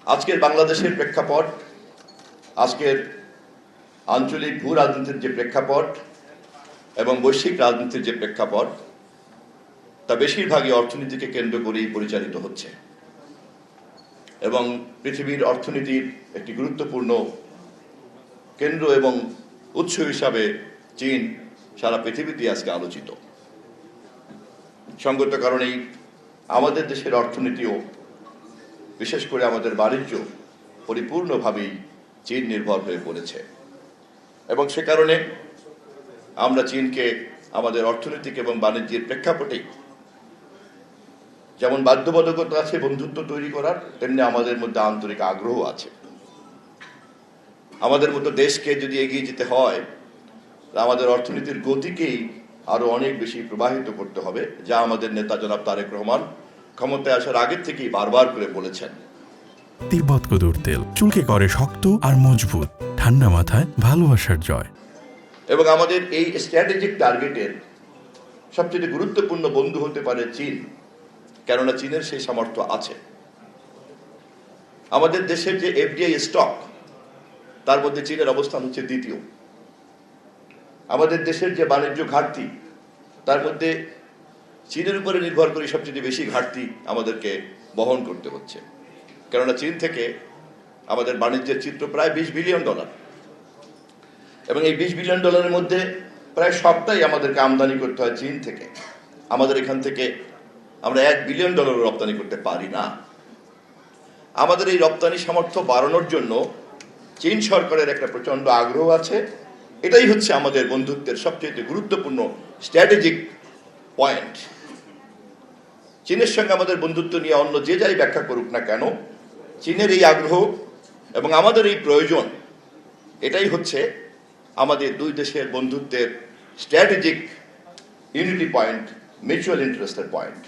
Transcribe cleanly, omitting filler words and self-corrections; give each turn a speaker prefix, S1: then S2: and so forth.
S1: আজকের বাংলাদেশের প্রেক্ষাপট, আজকের আঞ্চলিক ভূ রাজনীতির যে প্রেক্ষাপট এবং বৈশ্বিক রাজনীতির যে প্রেক্ষাপট, তা বেশিরভাগই অর্থনীতিকে কেন্দ্র করেই পরিচালিত হচ্ছে এবং পৃথিবীর অর্থনীতির একটি গুরুত্বপূর্ণ কেন্দ্র এবং উৎস হিসাবে চীন সারা পৃথিবীতে আজকে আলোচিত। সঙ্গত কারণেই আমাদের দেশের অর্থনীতিও, বিশেষ করে আমাদের বাণিজ্য পরিপূর্ণভাবেই চীন নির্ভর হয়ে পড়েছে এবং সে কারণে আমরা চীনকে আমাদের অর্থনৈতিক এবং বাণিজ্যের প্রেক্ষাপটে যেমন বাধ্যবাধকতা আছে বন্ধুত্ব তৈরি করার, তেমনি আমাদের মধ্যে আন্তরিক আগ্রহ আছে। আমাদের মতো দেশকে যদি এগিয়ে যেতে হয়, আমাদের অর্থনীতির গতিকেই আরো অনেক বেশি প্রবাহিত করতে হবে, যা আমাদের নেতা জনাব তারেক রহমান ক্ষমতায় আসার আগের থেকেই বারবার করে বলেছেন।
S2: তিব্বত কদুর তেল চুলকে করে শক্ত আর মজবুত, ঠান্ডা মাথায় ভালোবাসার জয়।
S1: এবং আমাদের এই স্ট্র্যাটেজিক টার্গেটের সবচেয়ে গুরুত্বপূর্ণ বন্ধু হতে পারে চীন, কেননা চীনের সেই সামর্থ্য আছে। আমাদের দেশের যে এফডিআই স্টক, তার মধ্যে চীনের অবস্থান হচ্ছে দ্বিতীয়। আমাদের দেশের যে বাণিজ্য ঘাটতি, তার মধ্যে চীনের উপরে নির্ভর করে সবচেয়ে বেশি ঘাটতি আমাদেরকে বহন করতে হচ্ছে, কেননা চীন থেকে আমাদের বাণিজ্যের চিত্র প্রায় $20 বিলিয়ন, এবং এই $20 বিলিয়নের মধ্যে প্রায় সবটাই আমাদেরকে আমদানি করতে হয় চীন থেকে। আমাদের এখান থেকে আমরা $1 বিলিয়ন রপ্তানি করতে পারি না। আমাদের এই রপ্তানি সামর্থ্য বাড়ানোর জন্য চীন সরকারের একটা প্রচন্ড আগ্রহ আছে। এটাই হচ্ছে আমাদের বন্ধুত্বের সবচেয়ে গুরুত্বপূর্ণ স্ট্র্যাটেজিক পয়েন্ট। চীনের সঙ্গে আমাদের বন্ধুত্ব নিয়ে অন্য যে যাই ব্যাখ্যা করুক না কেন, চীনের এই আগ্রহ এবং আমাদের এই প্রয়োজন, এটাই হচ্ছে আমাদের দুই দেশের বন্ধুত্বের স্ট্র্যাটেজিক ইউনিটি পয়েন্ট, মিউচুয়াল ইন্টারেস্টের পয়েন্ট।